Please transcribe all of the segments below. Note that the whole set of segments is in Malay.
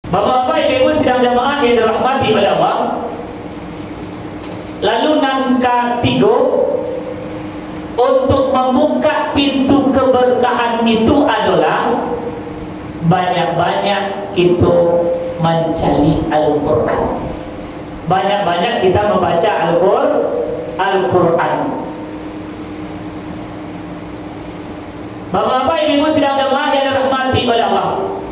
Bapak-bapak, ibu-ibu sidang jamaah yang dirahmati oleh Allah. Lalu nangka 3 untuk membuka pintu keberkahan itu adalah banyak-banyak kita mencari Al-Quran. Banyak-banyak kita membaca Al-Quran. Bapak-bapak, ibu-ibu sidang jamaah yang dirahmati oleh Allah.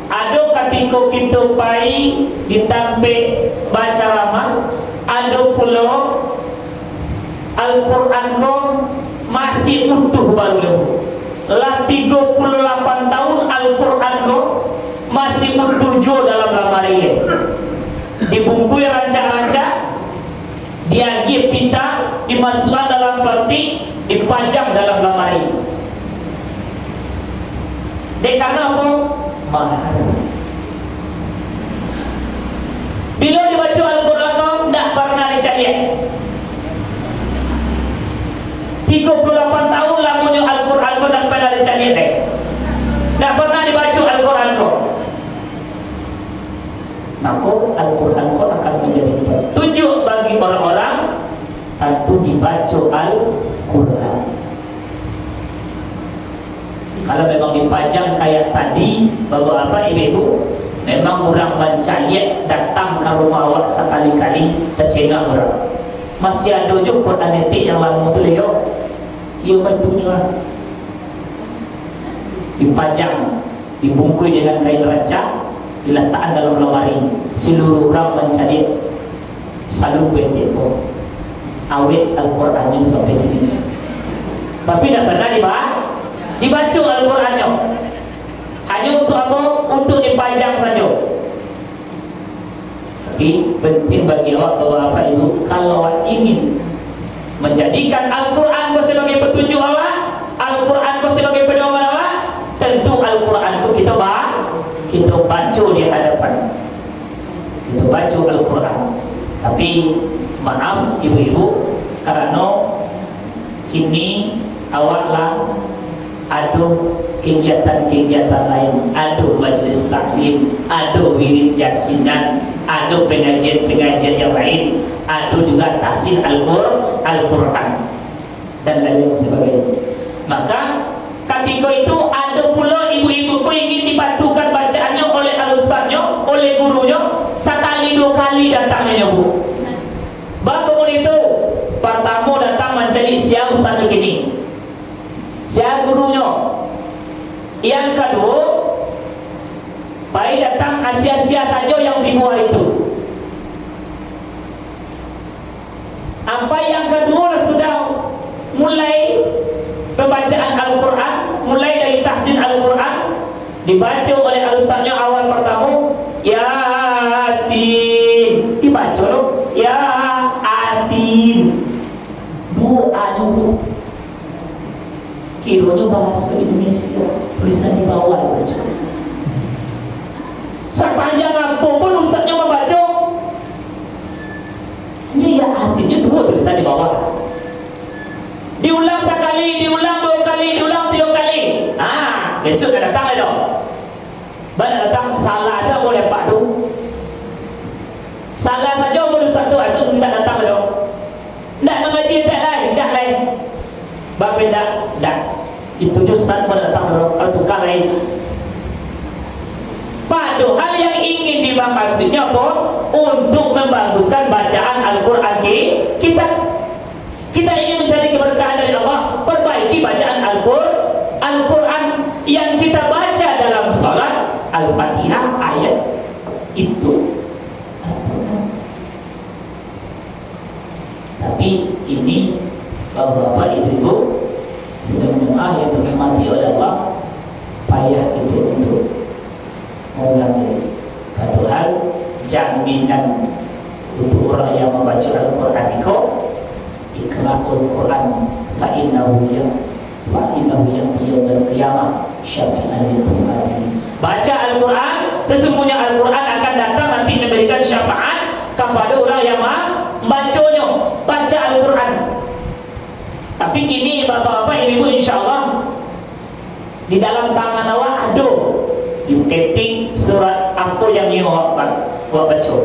Ada ketika kita pai ditampik baca ramah, ada pula Al-Quran ko masih utuh baru. Lah 38 tahun Al-Quran ko masih utuh jo dalam lemari. Dibungkui rancak-rancak, diagih pita, dimasukkan dalam plastik, dipajang dalam lemari. Karena apa? Mahal. Bila dibaca Al-Quran kau tak pernah dicari. 38 tahun lamunya Al-Quran kau tak pernah dicari. Tak pernah dibaca Al-Quran kau. Maka Al-Quran kau akan menjadi petunjuk bagi orang-orang tentu dibaca Al-Quran. Kalau memang dipajang kayak tadi, bapak-bapak, ibu-ibu, memang orang mencaliat datang ke rumah awak sekali-kali tercengang orang. Masih ada juga Quran etik yang lama tu leo. Ia bentuknya dipajang, dibungkus dengan kain rancak, diletakkan dalam lemari. Seluruh orang mencaliat selalu bentuk awet Al-Qurannya sampai kini. Tapi tak pernah dibaca Al-Qurannya. Hanya untuk apa? Untuk dipajang saja. Tapi penting bagi awak bapak-bapak ibu, kalau awak ingin menjadikan Al-Quran ku sebagai petunjuk awak, Al-Quran ku sebagai pedoman awak, tentu Al-Quran ku kita baca di hadapan. Kita baca Al-Quran. Tapi maaf ibu-ibu, karena kini awaklah ada kegiatan-kegiatan lain, ada majlis taklim, ada wirid yasinan, ada pengajian-pengajian yang lain, ada juga tahsin Al-Quran dan lain sebagainya. Maka ketika itu ada pula ibu-ibu ku ingin dipatukan bacaannya oleh al-ustaznya, oleh gurunya, sekali 2 kali datangnya bu. Bagaimana itu? Pertama datang mencari siapa ustaz begini, siapa gurunya. Yang kedua, baik datang asia-asia saja yang dibuat itu. Sampai yang kedua sudah mulai pembacaan Al-Quran, mulai dari tahsin Al-Quran, dibaca oleh al-ustaznya awal pertama, Yasin, dibaca loh, Yasin, doa dulu. Kiranya bahasa Indonesia, tulisan di bawah baca. Sepanjang apa pun ustaznya membaca, ya asinnya dua tulisan di bawah. Diulang sekali, diulang 2 kali, diulang 3 kali. Besok dah datang aja. Banyak datang salah saja boleh pak tu. Salah saja boleh satu, esok tidak datang aja. Tidak mengaji tak lain, tidak lain. Bapenda, tidak. Itu justru mendatang tukang lain. Padahal yang ingin dimaksudnya apa? Untuk membaguskan bacaan Al-Quran kita. Kita ingin mencari keberkahan dari Allah, perbaiki bacaan Al-Quran yang kita baca dalam salat Al-Fatihah ayat itu Al-Quran. Tapi ini bapak-bapak, ibu-ibu sedang jemaah yang dirahmati oleh Allah, payah itu untuk mengulangi. Padahal jaminan untuk orang yang membaca Al-Quran itu iqra'ul Quran fa innahu yaumil qiyamah syafi'an lil muslimin. Baca Al-Quran, sesungguhnya Al-Quran akan datang nanti memberikan syafaat kepada orang yang membacanya. Baca Al-Quran. Tapi kini bapak-bapak, ibu-ibu, insyaAllah di dalam tangan awak ada di keting surat apa yang awak awak baca.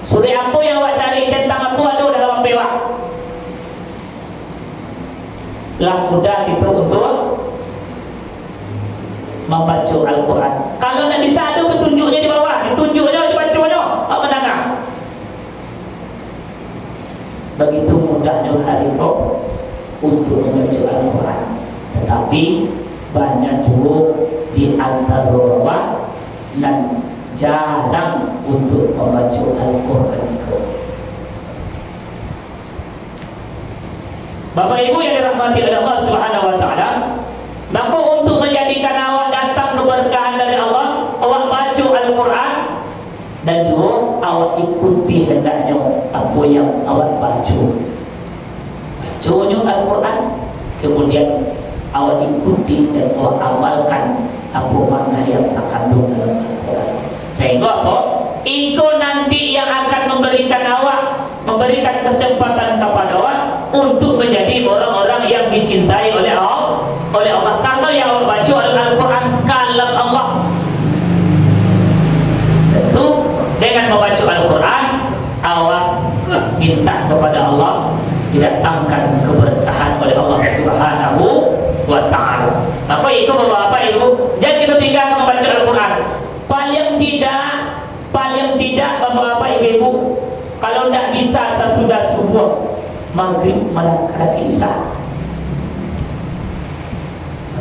Surah apa yang awak cari tentang apa ada dalam HP awak? Lah mudah kita untuk membaca Al-Quran. Kalau nak bisa ada petunjuknya di bawah, ditunjuknya, dibacanya, awak mendengar. Begitu mudahnya hari kau untuk membaca Al-Quran. Tetapi banyak juga di antara awak dan jarang untuk membaca Al-Quran itu. Bapak Ibu yang dirahmati oleh Allah Subhanahu wa taala, maka untuk menjadikan awak datang keberkahan dari Allah, awak baca Al-Quran dan juga awak ikuti hendaknya apa yang awak baca. Bacanya Al-Quran, kemudian awak ikuti dan awak amalkan apa makna yang terkandung dalam Al-Quran. Sehingga apa? Itu nanti yang akan memberikan awak, memberikan kesempatan kepada awak untuk menjadi orang-orang yang dicintai oleh Allah. Karena yang awak baca Al-Quran kalam Allah. Tentu dengan membaca Al-Quran awak minta kepada Allah didatangkan keberkahan oleh Allah Subhanahu wa ta'ala. Maka itu Bapak Ibu, jangan kita tinggalkan membaca Al-Quran. Paling tidak Bapak Ibu, kalau tidak bisa sesudah subuh maghrib malah kada kisah.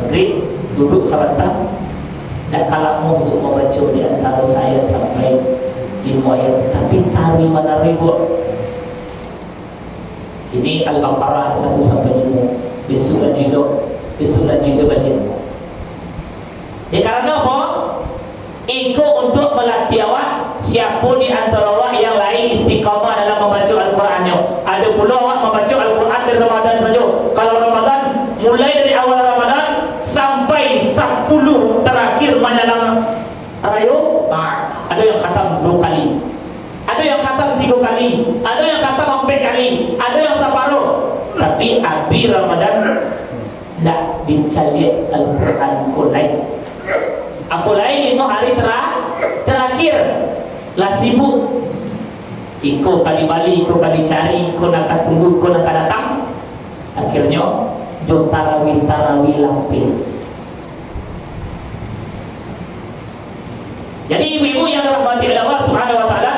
Maghrib duduk sebentar, tidak kalah untuk membaca di antara saya sampai 5 ayat, tapi taruh mana ribu. Ini Al-Baqarah 1 sampai 5, besok juga balik. Ya karena apa? Iko untuk melatih awak, siapa di antara awak yang lain istiqamah dalam membaca Al-Qurannya. Ada pula awak membaca Al-Quran di Ramadan saja. Kalau Ramadan, mulai dari awal Ramadan sampai 10 terakhir menjelang raya, ada yang khatam 2 kali, ada yang khatam 3 kali, ada yang khatam 4 kali, ada yang separuh. Tapi habis Ramadan tidak dicari Al-Quran kulai. Apalagi 5 hari terakhir lah sibuk. Iko kali balik, iko kali cari, iko nak tunggu, iko nak datang. Akhirnya jo tarawih lampir. Jadi ibu-ibu yang dirahmati oleh Allah Subhanahu wa taala,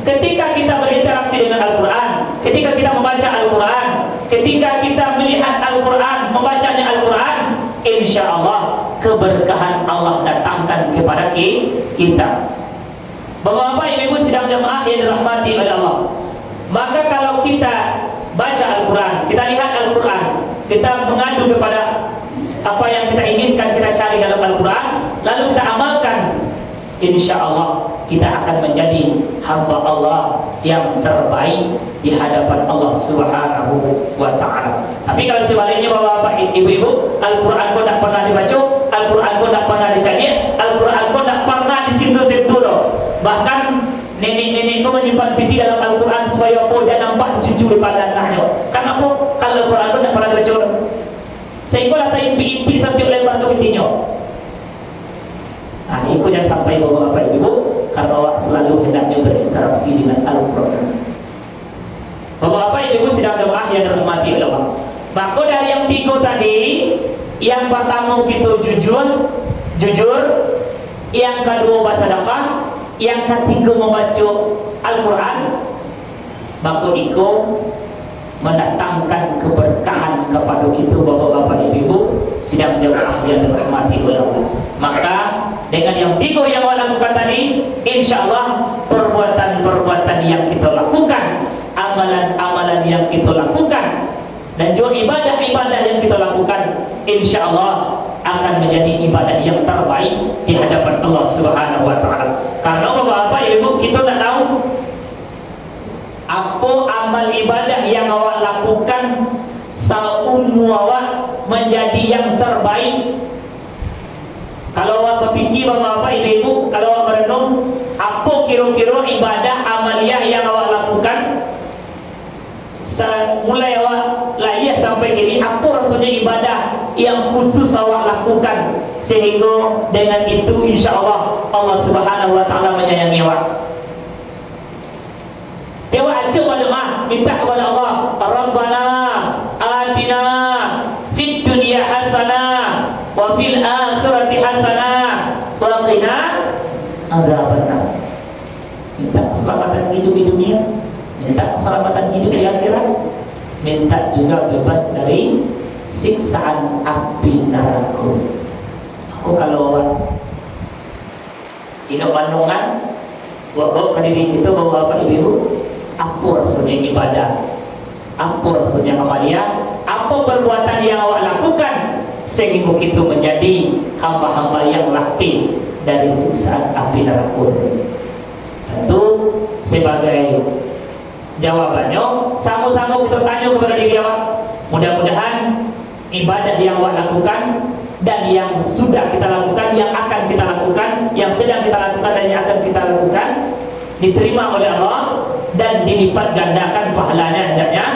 ketika kita berinteraksi dengan Al-Quran, ketika kita membaca Al-Quran, ketika kita melihat Al-Quran, membacanya Al-Quran, insya Allah keberkahan Allah datangkan kepada kita. Bapak-bapak, ibu-ibu sidang jemaah yang dirahmati oleh Allah, maka kalau kita baca Al-Quran, kita lihat Al-Quran, kita mengadu kepada apa yang kita inginkan kita cari dalam Al-Quran, lalu kita amalkan, insya Allah kita akan menjadi hamba Allah yang terbaik di hadapan Allah Subhanahu wa ta'ala. Tapi kalau sebaliknya bapak-bapak, ibu-ibu, Al-Quran pun tak pernah dibaca, Al-Quran pun tak pernah dicari, Al-Quran pun tak pernah disentuh-sentuh loh. Bahkan nenek-nenek itu menyimpan piti dalam Al-Quran supaya apa dia nampak cucu di pada anaknya. Kenapa? Kalau Al-Quran pun tak pernah dibaca, sehingga lah tak impi-impi sampai lebar ke pitinya. Nah, itu yang sampai bapak-bapak ibu, karena awak selalu hendaknya berinteraksi dengan Al-Quran. Bapak-bapak ibu sidang jemaah yang dirahmati Allah, maka dari yang 3 tadi, yang pertama kita jujur, yang kedua bersedekah, yang ketiga membaca Al-Quran, maka itu mendatangkan keberkahan kepada kita bapak-bapak ibu sidang jemaah yang dirahmati Allah. Maka dengan yang 3 yang awak lakukan tadi, insya Allah perbuatan-perbuatan yang kita lakukan, amalan-amalan yang kita lakukan, dan juga ibadah-ibadah yang kita lakukan, insya Allah akan menjadi ibadah yang terbaik di hadapan Allah Subhanahu wa ta'ala. Karena bapak-bapak ibu, kita tak tahu apa amal ibadah yang awak lakukan seumur awak menjadi yang terbaik. Kalau awak berfikir bapak-bapak ibu, kalau awak merenung, apa kira-kira ibadah amaliyah yang awak lakukan mulai awak lahir sampai kini, apa rasanya ibadah yang khusus awak lakukan sehingga dengan itu insya-Allah Allah Subhanahu wa taala menyayangi awak. Dewa aja berdoa minta kepada Allah, Rabbana atina fid dunya hasanah wa fil akhirati hasanah wa qina adzabannar. Minta keselamatan hidup di dunia, minta keselamatan hidup di akhirat, minta juga bebas dari siksaan api neraka. Aku kalau hidup bandungan bawa ke diri kita, bawa apa ibu, apa rasanya ibadah, apa rasanya amalia, apa perbuatan yang awak lakukan sehingga kita menjadi hamba-hamba yang latih dari siksaan api neraka. Tentu sebagai jawabannya sama-sama kita tanya kepada diri awak. Mudah-mudahan ibadah yang awak lakukan dan yang sudah kita lakukan, yang akan kita lakukan, yang sedang kita lakukan dan yang akan kita lakukan diterima oleh Allah dan dilipat gandakan pahalanya hendaknya.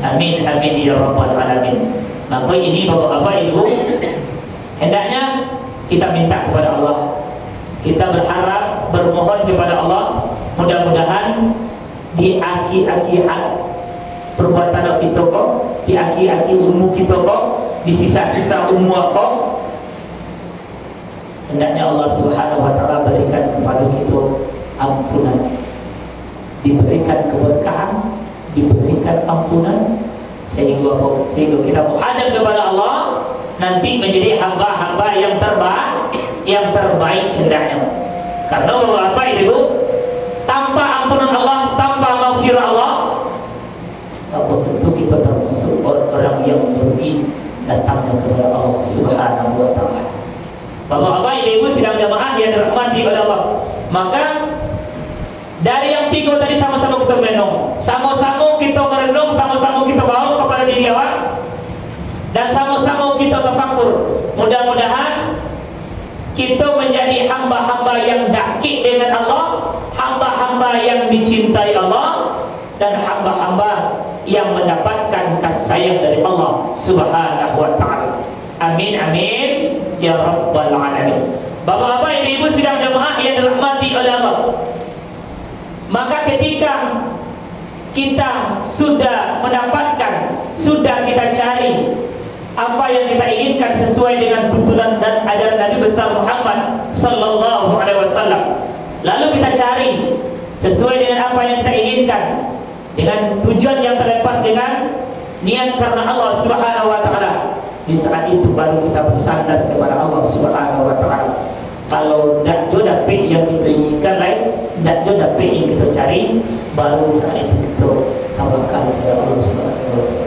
Amin amin ya rabbal alamin. Maka ini bapak-bapak ibu, hendaknya kita minta kepada Allah, kita berharap, bermohon kepada Allah, mudah-mudahan di akhir-akhir perbuatan kita kok, di akhir-akhir umur kita kok, di sisa-sisa umur kok, hendaknya Allah Subhanahu wa taala berikan kepada kita ampunan, diberikan keberkahan, diberikan ampunan, sehingga kita menghadap kepada Allah nanti menjadi hamba-hamba yang terbaik hendaknya. Karena apa ibu, tanpa ampunan Allah, tanpa maghfirah Allah, maka tentu kita termasuk orang yang merugi datangnya kepada Allah Subhanahu wa taala. Bapak-bapak, ibu sidang jamaah yang dirahmati oleh Allah, maka dari yang tiga tadi sama-sama kita merenung, sama-sama kita merenung, sama-sama kita bawa kepada diri awak, dan sama-sama kita tafakkur. Mudah-mudahan kita menjadi hamba-hamba yang dakik dengan Allah, hamba-hamba yang dicintai Allah, dan hamba-hamba yang mendapatkan kasih sayang dari Allah Subhanahu wa taala. Amin amin ya rabbal alamin. Bapak-bapak, ibu-ibu sidang jamaah yang dirahmati oleh Allah, maka ketika kita sudah mendapatkan, sudah kita cari apa yang kita inginkan sesuai dengan tuntunan dan ajaran Nabi besar Muhammad sallallahu alaihi wasallam, lalu kita cari sesuai dengan apa yang kita inginkan, dengan tujuan yang terlepas dengan niat karena Allah Subhanahu wa taala, di saat itu baru kita bersandar kepada Allah Subhanahu wa taala. Kalau tak jodoh yang kita inginkan lain, tak jodoh yang kita cari, baru saat itu kita tawakal kepada Allah Subhanahu wa taala.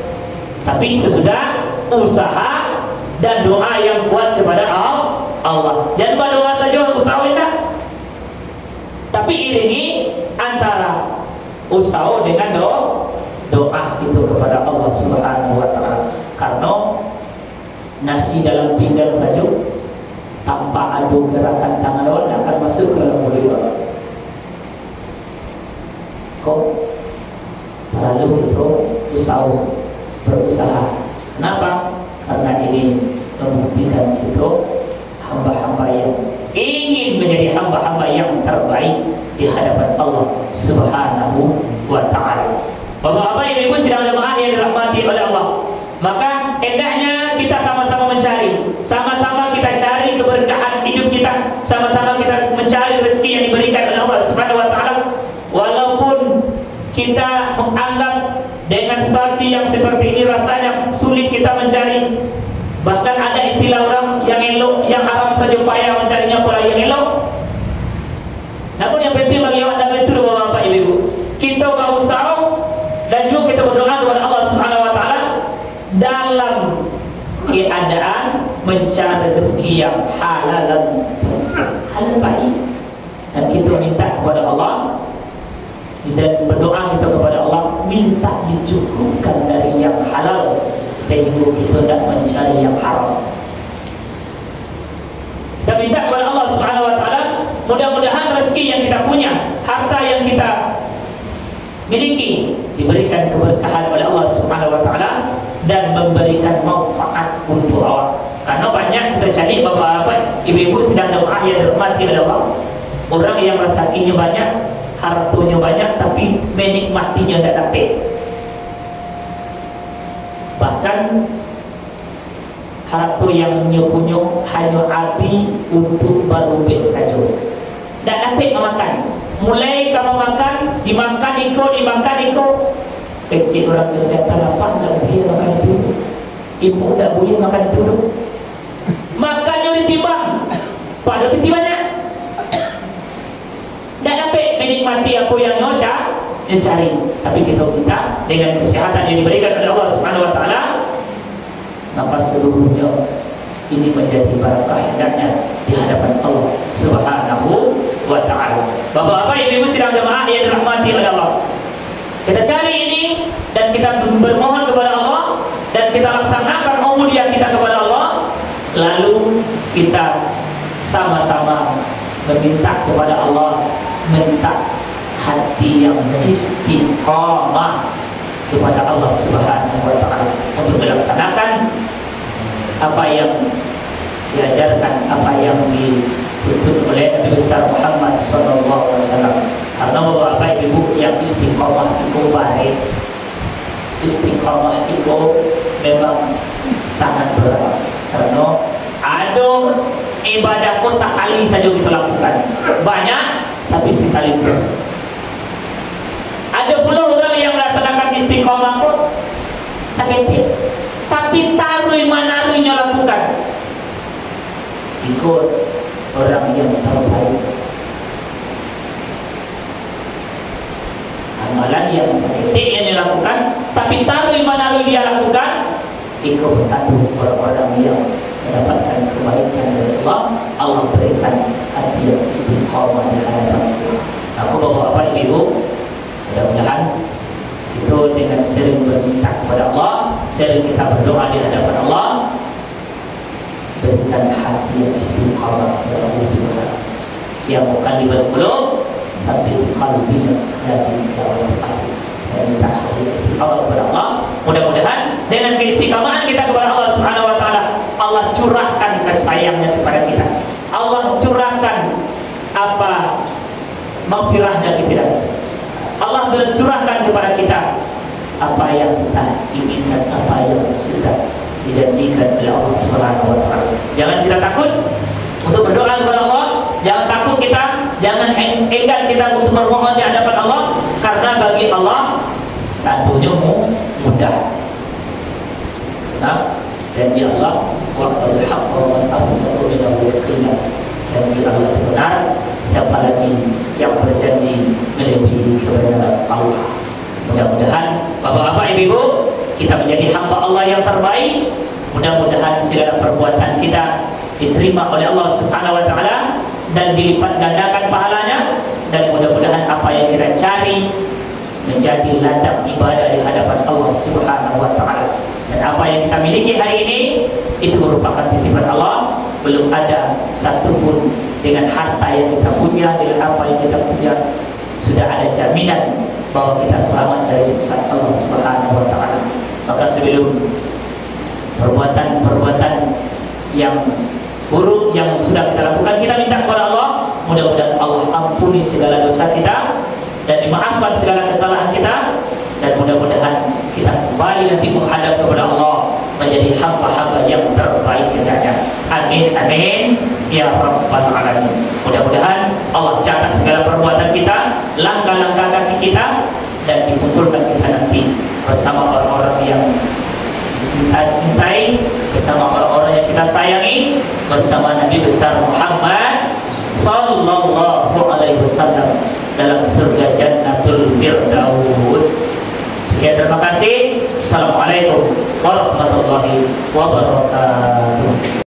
Tapi sesudah usaha dan doa yang kuat kepada Allah. Jangan pada doa saja, usaha kita. Tapi iringi antara usaha dengan doa itu kepada Allah Subhanahu wa taala. Karena nasi dalam pinggan saja tanpa ada gerakan tangan lawan akan masuk ke dalam mulut. Kok lalu itu berusaha. Kenapa? Karena ini membuktikan kita hamba-hamba yang ingin menjadi hamba-hamba yang terbaik di hadapan Allah Subhanahu wa taala. Bapak-bapak, ibu-ibu sidang jamaah yang dirahmati oleh Allah, maka hendaknya kita sama-sama mencari, sama-sama kita cari keberkahan hidup kita, sama-sama kita mencari rezeki yang diberikan oleh Allah Subhanahu wa taala. Walaupun kita menganggap dengan situasi yang seperti ini rasanya sulit kita mencari, bahkan ada istilah orang yang elok, yang haram saja payah mencarinya pula yang elok. Namun yang penting bagi awak dan itu bapak ibu, kita berusaha dan juga kita berdoa kepada Allah Subhanahu wa taala dalam keadaan mencari rezeki yang halal baik, dan kita minta kepada Allah dan berdoa kita kepada Allah, minta dicukupkan dari yang halal sehingga kita tidak mencari yang haram. Kita minta kepada Allah Subhanahu wa taala, mudah-mudahan rezeki yang kita punya, harta yang kita miliki diberikan keberkahan oleh Allah Subhanahu wa taala dan memberikan manfaat untuk awak. Karena banyak kita cari bapak-bapak, ibu-ibu sedang doa yang dirahmati oleh Allah. Orang yang rezekinya banyak, hartanya banyak, tapi menikmatinya tidak dapat. Bahkan harta yang punya hanya habis untuk berubah saja. Tak dapat memakan. Mulai kamu makan, dimakan iko. Kecil orang kesehatan apa tak boleh makan itu. Ibu tak boleh makan itu. Makannya ditimbang, pada piti banyak. Tak dapat menikmati apa yang dia cari. Tapi kita minta dengan kesehatan yang diberikan oleh Allah Subhanahu Wa Taala, maka seluruhnya ini menjadi barakah hendaknya di hadapan Allah Subhanahu Wa Taala. Bapak-bapak, ibu-ibu sidang jemaah yang dirahmati oleh Allah, kita cari ini dan kita bermohon kepada Allah dan kita laksanakan ubudiyah kita kepada Allah. Lalu kita sama-sama meminta kepada Allah, minta hati yang istiqamah kepada Allah Subhanahu Wa Taala untuk melaksanakan apa yang diajarkan, apa yang dituntut oleh Nabi besar Muhammad sallallahu alaihi wasallam. Karena bapak ibu yang istiqamah itu baik, istiqamah itu memang sangat berat. Karena ada ibadahku sekali saja kita lakukan, banyak tapi sekaligus. Ada pula orang yang melaksanakan istiqamah kok sakit, tapi taruh manarunya lakukan. Ikut orang yang terbaik. Amalan yang sakit yang dilakukan, tapi taruh manaruh dia lakukan. Ikut bertanduk orang-orang yang mendapatkan kebaikan dari Allah. Allah berikan hati yang istiqamah di hadapan Allah. Aku bapak-bapak ibu, mudah-mudahan itu dengan sering berminta kepada Allah, sering kita berdoa di hadapan Allah, berikan hati yang istiqamah kepada Allah Subhanahu yang bukan di qulub tapi qalbina dan minta hati istiqamah kepada Allah. Mudah-mudahan dengan keistiqamahan kita kepada Allah Subhanahu Wa Taala, Allah curahkan kesayangnya kepada kita. Allah curahkan apa maghfirahnya kita. Allah mencurahkan kepada kita apa yang kita inginkan, apa yang sudah dijanjikan oleh Allah Subhanahu Wa Taala. Jangan kita takut untuk berdoa kepada Allah. Jangan takut kita, jangan enggan kita untuk bermohon di hadapan Allah, karena bagi Allah satunya mudah. Nah, janji Allah wa'adul haqqa wa man asdaqu minahu qila. Janji Allah benar, siapa lagi yang berjanji melebihi kepada Allah. Mudah-mudahan bapak-bapak ibu-ibu kita menjadi hamba Allah yang terbaik. Mudah-mudahan segala perbuatan kita diterima oleh Allah Subhanahu Wa Taala dan dilipat gandakan pahalanya, dan mudah-mudahan apa yang kita cari menjadi ladang ibadah di hadapan Allah Subhanahu Wa Taala. Dan apa yang kita miliki hari ini itu merupakan titipan Allah. Belum ada satupun dengan harta yang kita punya, dengan apa yang kita punya, sudah ada jaminan bahwa kita selamat dari siksa Allah Subhanahu Wa Taala. Maka sebelum perbuatan-perbuatan yang buruk yang sudah kita lakukan, kita minta kepada Allah, mudah-mudahan Allah ampuni segala dosa kita dan dimaafkan segala kesalahan kita, dan mudah-mudahan kita kembali nanti menghadap kepada Allah menjadi hamba-hamba yang terbaik hendaknya. Amin amin ya rabbal alamin. Mudah-mudahan Allah catat segala perbuatan kita, langkah-langkah kaki kita, dan dikumpulkan kita nanti bersama orang-orang yang kita cintai, bersama orang-orang yang kita sayangi, bersama Nabi besar Muhammad sallallahu alaihi wasallam dalam surga Jannatul Firdaus. Sekian, terima kasih. Assalamualaikum warahmatullahi wabarakatuh.